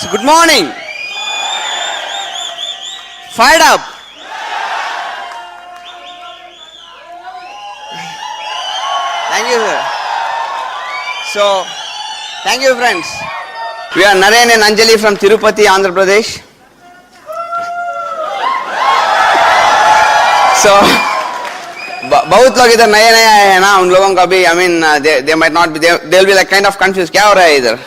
So good morning. Fired up. Thank you, sir. So, thank you, friends. We are Naren and Anjali from Tirupati, Andhra Pradesh. So, बहुत लोग इधर नए नए आए हैं ना, उन लोगों का भी, I mean, they might not be, they'll be like kind of confused. क्या हो रहा है इधर?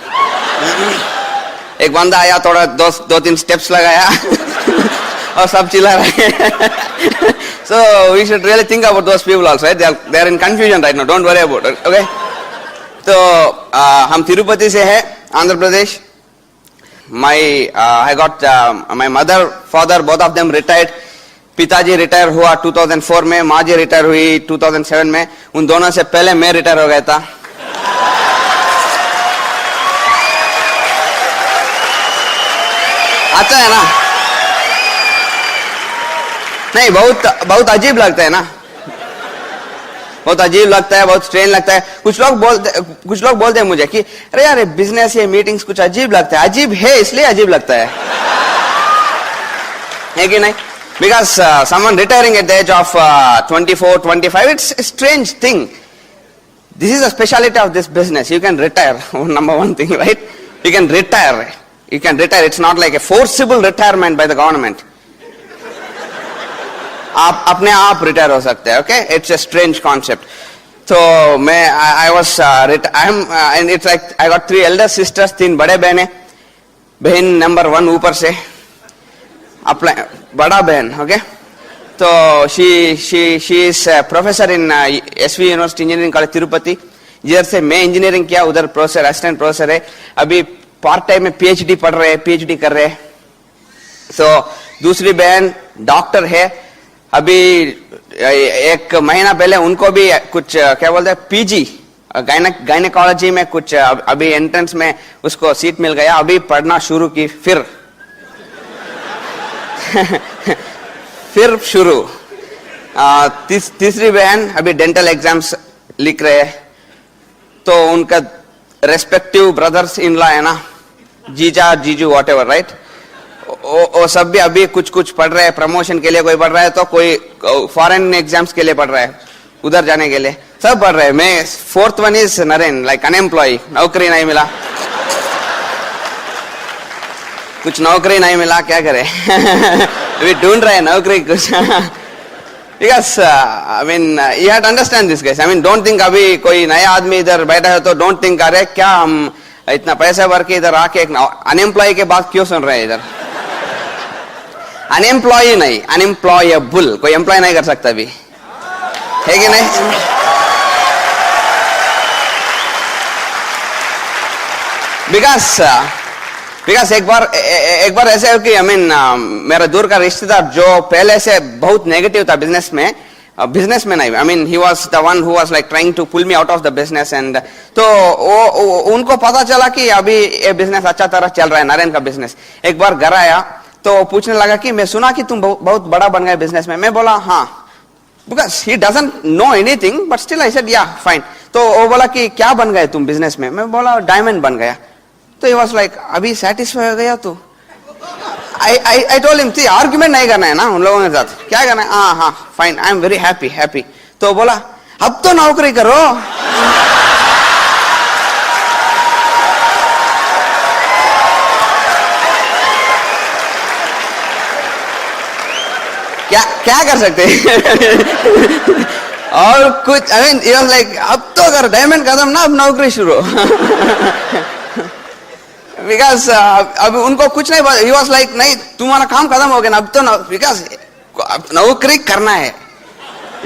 एक बंदा आया, थोड़ा दो तीन steps लगाया और सब चिल्ला रहे हैं. So we should really think about those people also, right? They are in confusion right now. Don't worry about it, okay? तो हम तिरुपति से हैं, Andhra Pradesh. I got my mother, father, both of them retired. पिताजी रिटायर हुआ 2004 में, माँ जी retire हुई 2007 में. उन दोनों से पहले मैं रिटायर हो गया था. अच्छा है ना? नहीं, बहुत अजीब लगता है ना, बहुत अजीब लगता है, बहुत स्ट्रेन लगता है. कुछ लोग बोलते हैं मुझे कि अरे यार बिजनेस ये मीटिंग्स कुछ अजीब लगता है. अजीब है इसलिए अजीब लगता है कि नहीं? Because someone retiring at the age of 24, 25, it's a strange thing. This is a specialty of this business. You can retire. Number one thing, right? You can retire. It's not like a forcible retirement by the government. आप अपने आप retire हो सकते हैं, okay? It's a strange concept. So I was and it's like I got 3 elder sisters, 3 बड़े बहनें. बहन number 1 ऊपर से अपना बड़ा बहन, okay? तो she is a professor in SV University Engineering College Tirupati. इधर से मैं इंजीनियरिंग किया, उधर प्रोफेसर, असिस्टेंट प्रोफेसर है. अभी पार्ट टाइम में PhD पढ़ रहे हैं, PhD कर रहे हैं. तो दूसरी बहन डॉक्टर है. अभी 1 महीना पहले उनको भी कुछ क्या बोलते हैं PG गायनेकोलॉजी में कुछ अभी एंट्रेंस में उसको सीट मिल गया. अभी पढ़ना शुरू की फिर शुरू. तीसरी बहन अभी डेंटल एग्जाम्स लिख रहे हैं. तो उनका रेस्पेक्टिव ब्रदर्स इन लॉ है ना, जीजू वॉट एवर, राइट? वो सब भी अभी कुछ पढ़ रहे हैं. प्रमोशन के लिए कोई पढ़ रहा है, तो कोई फॉरेन एग्जाम्स के लिए पढ़ रहा है, उधर जाने के लिए सब पढ़ रहे हैं. मैं 4th one is Naren, like unemploy. नौकरी नहीं मिला, कुछ नौकरी नहीं मिला, क्या करे? अभी ढूंढ रहे हैं नौकरी कुछ. Because I mean you have to understand this guys. I mean don't think अभी कोई नया आदमी इधर बैठा है तो don't think अरे क्या हम इतना पैसा भर के इधर आके एक अनएम्प्लॉय के बात क्यों सुन रहे हैं इधर? अनएम्प्लॉय नहीं, अनएम्प्लॉयबल. कोई एम्प्लॉय नहीं कर सकता अभी, है कि नहीं? बिकॉज एक बार ऐसे हो कि I mean, मेरा दूर का रिश्तेदार जो पहले से बहुत नेगेटिव था बिजनेस में नहीं. I mean he was the one who was like trying to pull me out of the business and तो उनको पता चला कि अभी ये बिजनेस अच्छा तरह चल रहा है, नरेन का बिजनेस. एक बार घर आया तो पूछने लगा कि मैं सुना कि तुम बहुत बड़ा बन गए बिजनेस में. मैं बोला हाँ, because he doesn't know anything but still I said या फाइन. तो वो बोला कि क्या बन गए तुम बिजनेस में? मैं बोला डायमंड बन गया. तो he was like अभी सेटिस्फाई हो गया तू? I told him थी आर्ग्यूमेंट नहीं करना है ना उन लोगों के साथ, क्या करना है? हाँ fine, I am very happy. तो बोला अब तो नौकरी करो. क्या कर सकते हैं? और कुछ I mean he was like अब तो कर, डायमंड खत्म ना, अब नौकरी शुरू. बिकॉज अभी उनको कुछ नहीं, he was like नहीं तुम्हारा काम खत्म हो गया ना, अब तो बिकॉज नौकरी करना है.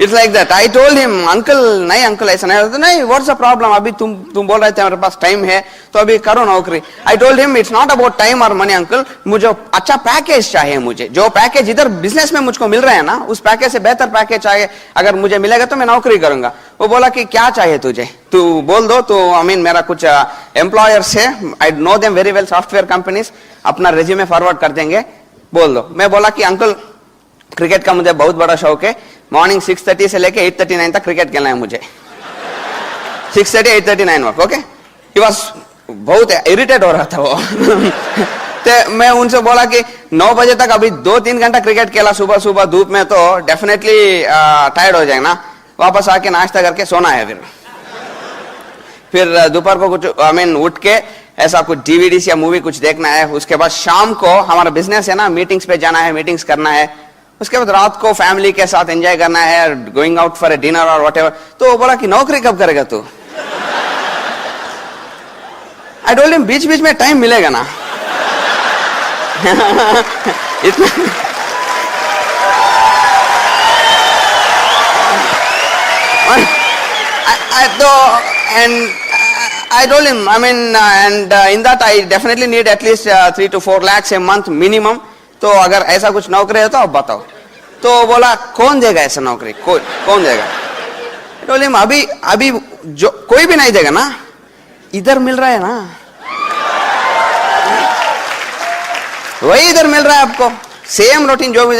It's like that. I told him uncle नहीं ऐसा नहीं, व्हाट्स द प्रॉब्लम? अभी तुम बोल रहे थे मेरे पास टाइम है तो अभी करो नौकरी. I told him it's not about time और मनी अंकल, मुझे अच्छा पैकेज चाहिए. मुझे जो पैकेज इधर बिजनेस में मुझको मिल रहा है ना, उस पैकेज से बेहतर पैकेज चाहिए. अगर मुझे मिलेगा तो मैं नौकरी करूंगा. वो बोला कि क्या चाहिए तुझे, तू बोल दो. तो I mean मेरा कुछ एम्प्लॉयर्स है, I know them very well, software companies, अपना रिज्यूमे फॉरवर्ड कर देंगे, बोल दो. मैं बोला कि अंकल क्रिकेट का मुझे बहुत बड़ा शौक है. मॉर्निंग 6:30 से लेके 8:39 तक क्रिकेट खेलना है मुझे. 6:30 8:39 वर्क. ओके, ही वाज बहुत इरिटेट हो रहा था वो. तो मैं उनसे बोला कि 9 बजे तक अभी 2-3 घंटा क्रिकेट खेला सुबह सुबह धूप में, तो डेफिनेटली टायर्ड हो जाएगा ना, वापस आके नाश्ता करके सोना है। फिर दोपहर को कुछ उठ के ऐसा कुछ डीवीडीज या मूवी कुछ देखना है। उसके बाद शाम को हमारा बिजनेस है ना, मीटिंग्स पे जाना है, मीटिंग्स करना है। उसके बाद रात को फैमिली के साथ एंजॉय करना है, going out for a dinner और व्हाटएवर। तो वो बोला कि नौकरी कब करेगा तू? आई टोल्ड हिम बीच बीच में टाइम मिलेगा ना। इतना and I told him, in that I definitely need at least 3 to 4 lakhs a month minimum. तो अगर ऐसा कुछ नौकरी है तो आप बताओ। तो बोला कौन देगा ऐसा नौकरी, कौन देगा? I told him अभी जो कोई भी नहीं देगा ना, इधर मिल रहा है ना, वही इधर मिल रहा है आपको, सेम रूटीन जो भी।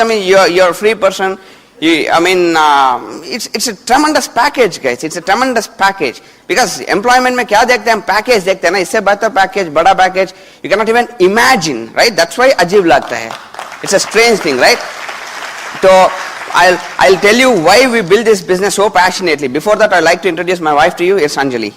you're free person. It's a tremendous package, guys. It's a tremendous package. Because employment में क्या देखते हैं हम? पैकेज देखते हैं ना, इससे बेहतर पैकेज, बड़ा package you cannot even imagine, right? That's why अजीब लगता है. It's a strange thing, right? So I'll tell you why we build this business so passionately. Before that, I'd like to introduce my wife to you. It's Anjali.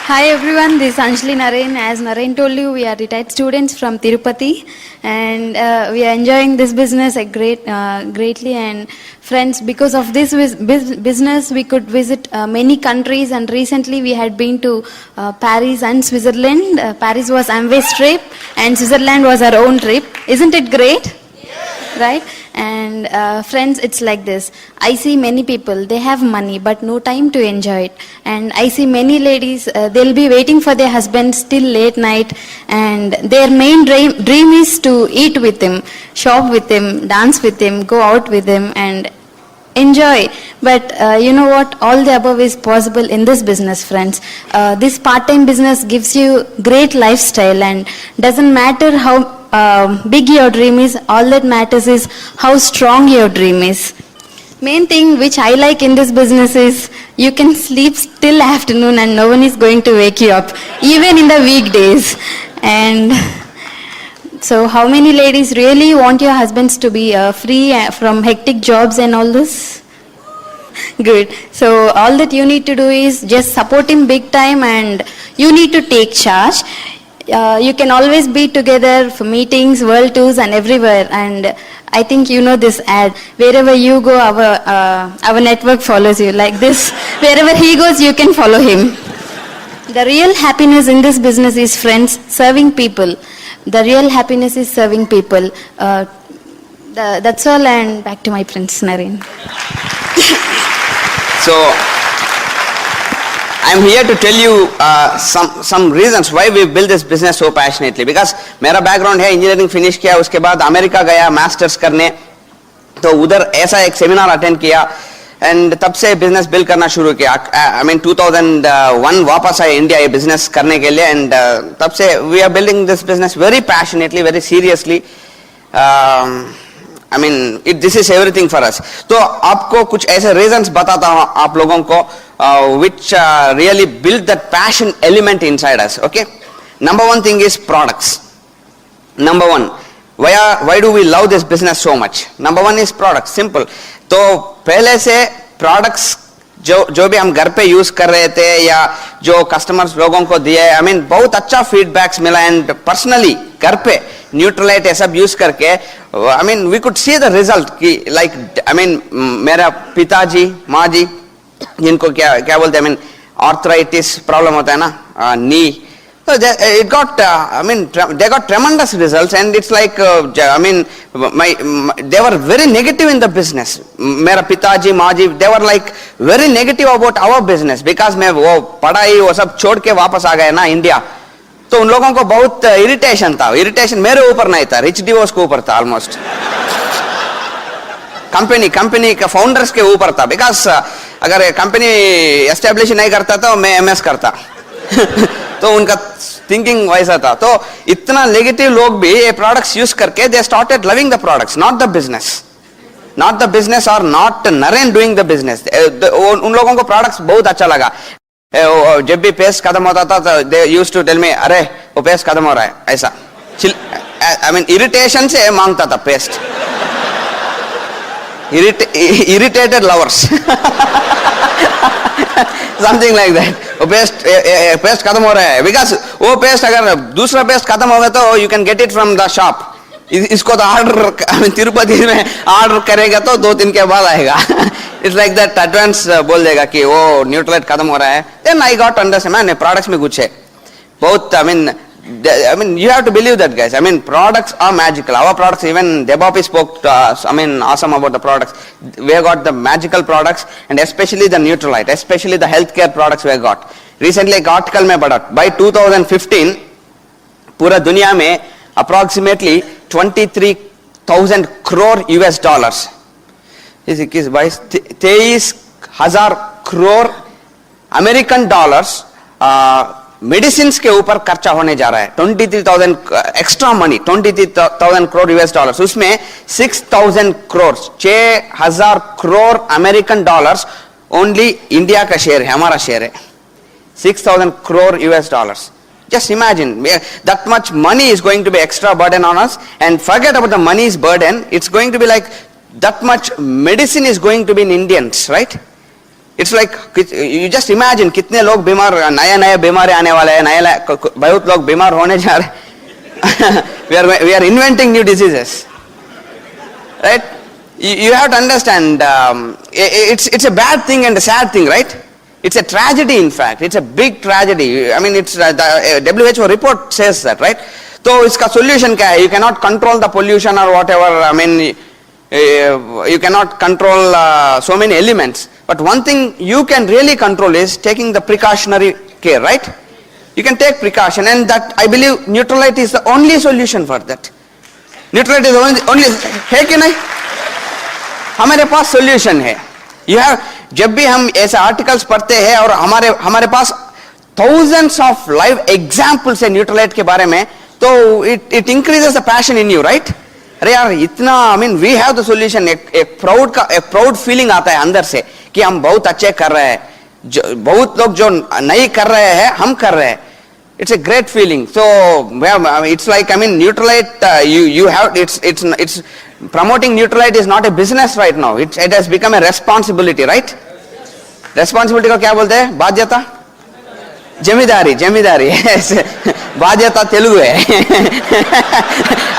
Hi everyone, this is Anjali Narain. As Narain told you, we are retired students from Tirupati, and we are enjoying this business greatly. And friends, because of this business, we could visit many countries, and recently we had been to Paris and Switzerland. Paris was Amway's trip, and Switzerland was our own trip. Isn't it great? Right? And friends, it's like this. I see many people, they have money but no time to enjoy it. And I see many ladies, they'll be waiting for their husbands till late night, and their main dream is to eat with him, shop with him, dance with him, go out with him and enjoy. But you know what? All the above is possible in this business, friends. This part-time business gives you great lifestyle, and doesn't matter how big your dream is, all that matters is how strong your dream is. Main thing which I like in this business is you can sleep till afternoon and no one is going to wake you up, even in the weekdays. And so how many ladies really want your husbands to be free from hectic jobs and all this? Good. So all that you need to do is just support him big time, and you need to take charge. You can always be together for meetings, world tours and everywhere. And I think you know this ad. Wherever you go, our network follows you. Like this, wherever he goes, you can follow him. The real happiness in this business is, friends, serving people. The real happiness is serving people. That's all, and back to my Prince Naren. So I'm here to tell you some reasons why we build this business so passionately. Because मेरा background है, engineering finish किया, उसके बाद America गया masters करने, तो उधर ऐसा एक seminar attend किया, and तब से business build करना शुरू किया. 2001 वापस आए इंडिया ये business करने के लिए, and तब से we are building this business very passionately, very seriously. This is everything for us. तो आपको कुछ ऐसे reasons बताता हूँ आप लोगों को which really build that passion element inside us. Okay, number one thing is products. Number one, why do we love this business so much? Number one is products. Simple. तो पहले से products जो भी हम घर पे यूज कर रहे थे या जो कस्टमर्स लोगों को दिए, बहुत अच्छा फीडबैक्स मिला. एंड पर्सनली घर पे न्यूट्रलाइट ये सब यूज करके we could see the result कि मेरा पिताजी माँ जी जिनको क्या बोलते हैं आर्थराइटिस प्रॉब्लम होता है ना, नी, so it got they got tremendous results. And it's like they were very negative in the business. मेरा पिताजी माँ जी, they were like very negative about our business because मैं वो पढ़ाई वो सब छोड़ के वापस आ गए ना इंडिया. तो उन लोगों को बहुत इरिटेशन था. इरिटेशन मेरे ऊपर नहीं था, रिच डिवोर्स के ऊपर था ऑलमोस्ट. कंपनी के फाउंडर्स के ऊपर था. बिकॉज अगर कंपनी एस्टेब्लिश नहीं करता तो मैं एमएस करता. तो उनका थिंकिंग वैसा था. तो इतना नेगेटिव लोग भी ये प्रोडक्ट्स यूज करके they started loving the products, not the business और नॉट नरेन डूइंग द बिजनेस. उन लोगों को प्रोडक्ट्स बहुत अच्छा लगा. जब भी पेस्ट खत्म होता था तो they used to tell me, अरे वो पेस्ट खत्म हो रहा है, ऐसा आई मीन इरिटेशन से मांगता था paste, irritated lovers something like that. वो पेस्ट खत्म हो रहा है, बिकॉज वो पेस्ट अगर दूसरा पेस्ट खत्म हो गया तो you can get it from the shop. इसको तो ऑर्डर तिरुपति में ऑर्डर करेगा तो 2 दिन के बाद आएगा. इट्स लाइक दैट, एडवांस बोल देगा कि वो न्यूट्रलाइट खत्म हो रहा है. देन आई गॉट अंडरस्टैंड, मैंने प्रोडक्ट्स में कुछ है बहुत, I mean, you have to believe that, guys. I mean, products are magical. Our products, even Debapi spoke to us, I mean, awesome about the products. We have got the magical products, and especially the Neutralite, especially the healthcare products we have got. Recently, एक article में पढ़ा, by 2015, पूरा दुनिया में approximately 23,000 crore US dollars. इसी किस 23,000 crore American dollars medicine के ऊपर खर्चा होने जा रहा है. 23,000 extra money, 23,000 crore US dollars, उसमें 6,000 crore 6,000 crore American dollars only India का शेयर है, हमारा शेयर है. 6,000 crore US dollars. Just imagine, that much money is going to be extra burden on us, and forget about the money's burden, it's going to be like that much medicine is going to be in Indians, right? It's like, you just imagine कितने लोग बीमार, नया बीमारी आने वाला है, बहुत लोग बीमार होने जा रहे हैं. we are inventing new diseases, right? You have to understand, it's a bad thing and a sad thing, right? It's a tragedy, in fact. It's a big tragedy. I mean, it's the WHO report says that, right? तो इसका solution क्या है? You cannot control the pollution or whatever. I mean, you cannot control so many elements. But one thing you can really control is taking the precautionary care, right? You can take precaution, and that I believe Neutralite is the only solution for that. Neutralite is the only है कि नहीं? हमारे पास solution है. You have, जब भी हम ऐसे articles पढ़ते हैं और हमारे पास thousands of live examples है Neutralite के बारे में, तो it increases the passion in you, right? अरे यार इतना, I mean, we have the solution. एक proud feeling आता है अंदर से कि हम बहुत अच्छे कर रहे हैं. बहुत लोग जो नहीं कर रहे हैं हम कर रहे हैं. It's a great feeling. So it's like, I mean, Neutralite, you have, it's promoting Neutralite is not a business right now. It has become a responsibility, right? Responsibility को क्या बोलते हैं? बाध्यता, जमींदारी. बाध्यता तेलुगु है.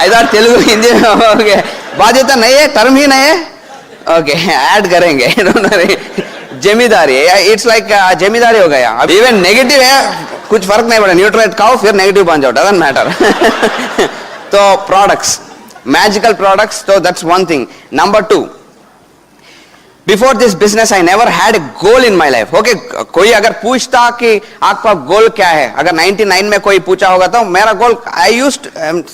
इधर तेलुगु हिंदी में हो गया. बाध्यता नहीं है, टर्म ही नहीं है. ओके, ऐड करेंगे. जमींदारी, इट्स लाइक जमींदारी हो गया. अब इवन नेगेटिव है, कुछ फर्क नहीं पड़ा. न्यूट्रलाइट खाओ फिर नेगेटिव बन जाओ, डजंट मैटर. तो प्रोडक्ट्स, मैजिकल प्रोडक्ट्स, तो that's one thing. Number 2, before this business I never had a goal in my life. Okay, कोई अगर पूछता कि आपका गोल क्या है, अगर 99 में कोई पूछा होगा तो मेरा गोल, आई यूज्ड,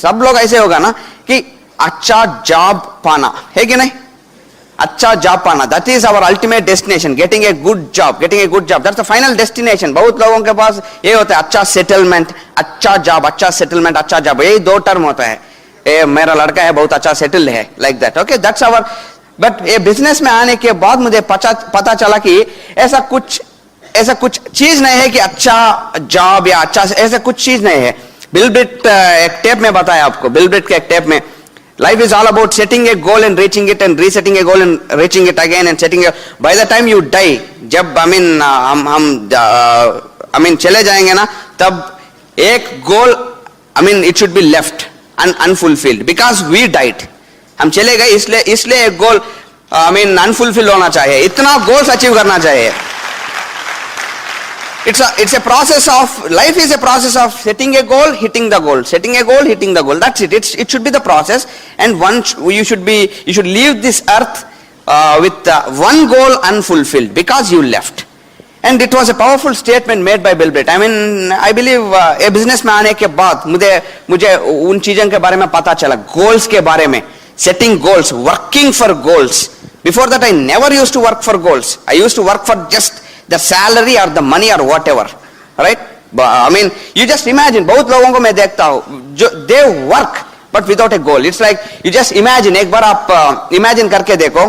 सब लोग ऐसे होगा ना कि अच्छा जॉब पाना है कि नहीं? अच्छा जॉब पाना, that is our ultimate destination. Getting a good job, that's the final destination. बहुत लोगों के पास ये होता है, अच्छा सेटलमेंट, अच्छा जॉब, अच्छा सेटलमेंट, अच्छा जॉब, यही 2 टर्म होता है. मेरा लड़का है बहुत अच्छा सेटल है, like that. Okay, that's our. But ये बिजनेस में आने के बाद मुझे पता चला कि ऐसा कुछ चीज नहीं है कि अच्छा जॉब या अच्छा, ऐसा कुछ चीज नहीं है. बिल ब्रिट एक टेप में बताया आपको, बिल ब्रिट के एक टेप में, life is all about setting a goal and reaching it and resetting a goal and reaching it again and setting a, by the time you die, जब हम चले जाएंगे ना, तब एक गोल, it should be left unfulfilled because we died. हम चले गए, इसलिए एक गोल अनफुलफिल होना चाहिए. इतना गोल्स अचीव करना चाहिए. It's a process of, life is a process of setting a goal, hitting the goal, setting a goal, hitting the goal. That's it. It should be the process, and once you should leave this earth with one goal unfulfilled because you left. And it was a powerful statement made by Bill Britt. I believe a business में आने के बाद मुझे उन चीजों के बारे में पता चला, goals के बारे में, setting goals, working for goals. Before that, I never used to work for goals. I used to work for just the salary or the money or whatever, right? You just imagine, बहुत लोगों को मैं देखता हूँ, they work but without a goal. It's like, you just imagine, एक बार आप imagine करके देखो,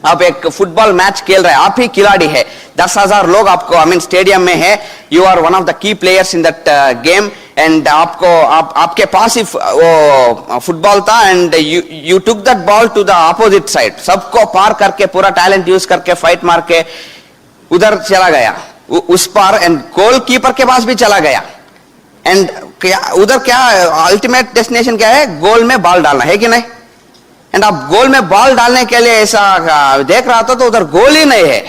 आप एक फुटबॉल मैच खेल रहे हैं, आप ही खिलाड़ी है, 10,000 लोग आपको आई मीन स्टेडियम में है, you are one of the key players in that game and आपके पास ही वो फुटबॉल था and you took that ball to the opposite side, सबको पार करके पूरा टैलेंट यूज करके फाइट मार के उधर चला गया उस पार एंड गोल कीपर के पास भी चला गया एंड उधर क्या अल्टीमेट डेस्टिनेशन क्या है, गोल में बॉल डालना है कि नहीं, एंड आप गोल में बॉल डालने के लिए ऐसा देख रहा था तो उधर गोल ही नहीं है,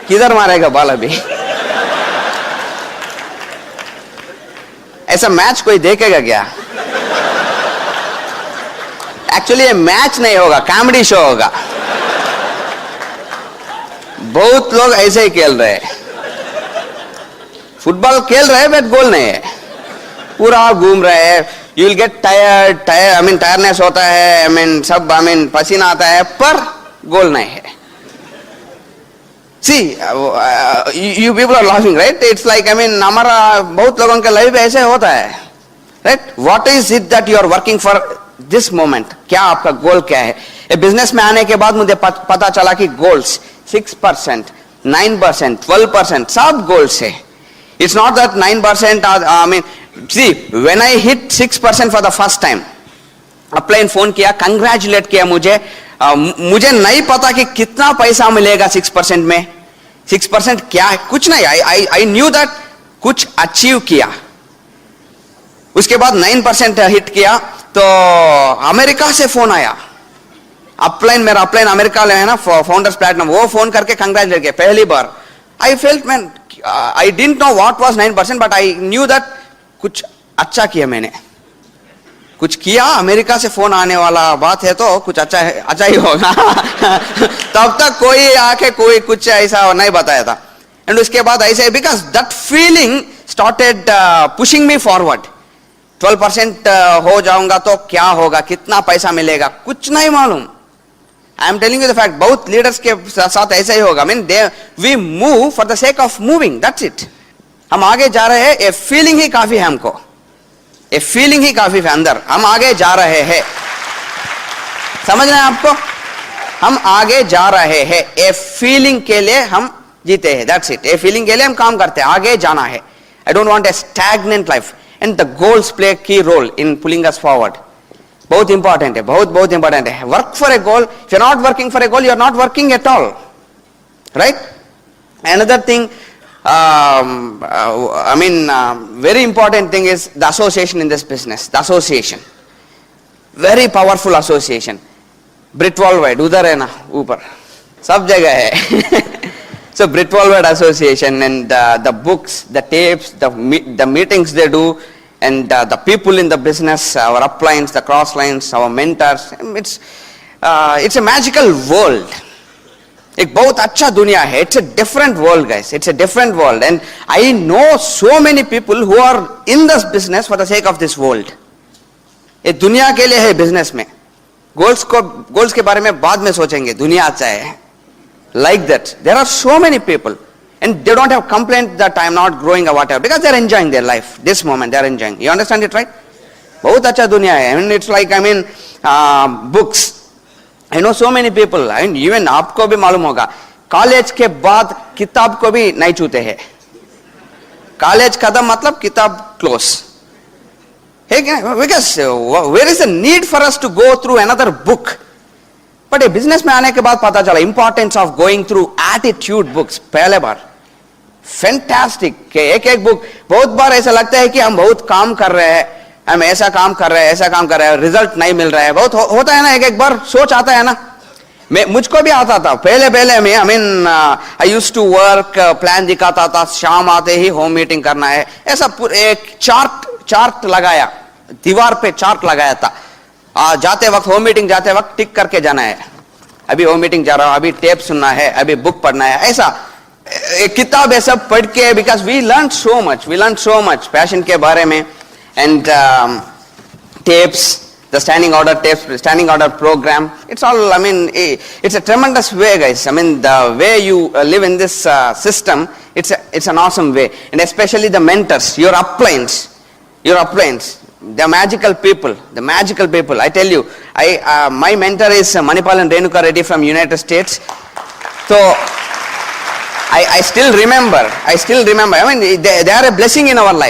किधर मारेगा बॉल अभी। ऐसा मैच कोई देखेगा क्या? एक्चुअली ये मैच नहीं होगा, कॉमेडी शो होगा। बहुत लोग ऐसे ही खेल रहे हैं, फुटबॉल खेल रहे हैं बट गोल नहीं है, पूरा घूम रहे हैं, you will get tired I mean tiredness होता है, आई मीन सब आई मीन पसीना आता है, पर गोल नहीं है। See you people are laughing right, it's like I mean हमारा बहुत लोगों के लाइफ ऐसे होता है right. What is it that you are working for this moment, क्या आपका गोल क्या है? ये बिजनेस में आने के बाद मुझे पता चला कि गोल्स 6%, 9%, 12% सब गोल्स है। It's not that 9%, I mean, see, when I hit 6% for the first time, upline phone किया, कंग्रेचुलेट किया मुझे, मुझे नहीं पता कि कितना पैसा मिलेगा 6% में, 6% क्या है, कुछ नहीं, आई न्यू दैट कुछ अचीव किया। उसके बाद 9% हिट किया तो अमेरिका से फोन आया, अपलाइन, मेरा अपलाइन अमेरिका में है ना, फाउंडर्स प्लेटिनम, वो फोन करके कंग्रेचुलेट किया पहली बार। I felt man, I didn't know what was 9%, but I knew that कुछ अच्छा किया मैंने, कुछ किया, अमेरिका से फोन आने वाला बात है तो कुछ अच्छा ही होगा। तब तक कोई आके कोई कुछ ऐसा नहीं बताया था, एंड उसके बाद ऐसे because that feeling started pushing me forward. 12% हो जाऊंगा तो क्या होगा, कितना पैसा मिलेगा, कुछ नहीं मालूम। I am telling you the fact, बहुत लीडर्स के साथ ऐसा ही होगा। Mean they we move for the sake of moving, that's it. हम आगे जा रहे हैं, ये फीलिंग ही काफी है हमको, ये फीलिंग ही काफी है अंदर, हम आगे जा रहे हैं। समझ रहे हैं आपको, हम आगे जा रहे हैं, ये फीलिंग के लिए हम जीते हैं, दैट्स इट। ये फीलिंग के लिए हम काम करते हैं, आगे जाना है। I don't want a stagnant life, and the goals play key role in pulling us forward. बहुत इंपॉर्टेंट है, बहुत इंपॉर्टेंट है। Work for a goal, if you are not working for a goal, you are not working at all, right? Another thing, I mean, very important thing is the association in this business, the association, very powerful association. Brit Worldwide उधर है ना, ऊपर सब जगह है। So Brit Worldwide association and the books, the tapes, the meetings they do, and the people in the business, our uplines, the crosslines, our mentors, it's a magical world. एक बहुत अच्छा दुनिया है, it's a different world guys, it's a different world, and I know so many people who are in this business for the sake of this world. ये दुनिया के लिए है बिजनेस में, गोल्स के बारे में बाद में सोचेंगे, दुनिया अच्छा है, like that there are so many people and they don't have complaint that I am not growing और whatever, because they are enjoying their life, this moment they are enjoying. You understand it right? बहुत अच्छा दुनिया है, and it's like I mean books, I know so many people, I mean, even आपको भी मालूम होगा, college के बाद किताब को भी नहीं छूते हैं। कॉलेज खत्म मतलब किताब क्लोज है क्या? Because where is the need for us to go through another book? But ये बिजनेस में आने के बाद पता चला importance of going through attitude books, पहले बार फैंटास्टिक। एक बुक, बहुत बार ऐसा लगता है कि हम बहुत काम कर रहे हैं, हम ऐसा काम कर रहे हैं, ऐसा काम कर रहे हैं, रिजल्ट नहीं मिल रहा है, बहुत होता है ना, एक बार सोच आता है ना। मुझको भी आता था पहले में, I mean I used to work, plan दिखाता था, शाम आते ही होम मीटिंग करना है, ऐसा एक चार्ट लगाया, दीवार पे चार्ट लगाया था, जाते वक्त होम मीटिंग जाते वक्त टिक करके जाना है, अभी होम मीटिंग जा रहा हूं, अभी टेप सुनना है, अभी बुक पढ़ना है, ऐसा एक किताब है सब पढ़ के, because we learn so much passion के बारे में, and tapes, the standing order program, it's all, I mean, it's a tremendous way guys. I mean, the way you live in this system, it's an awesome way, and especially the mentors, your uplines, The magical people, I tell you. My mentor is Manipalan Renuka Reddy from United States. So, I still remember, I mean, they are a blessing in our life.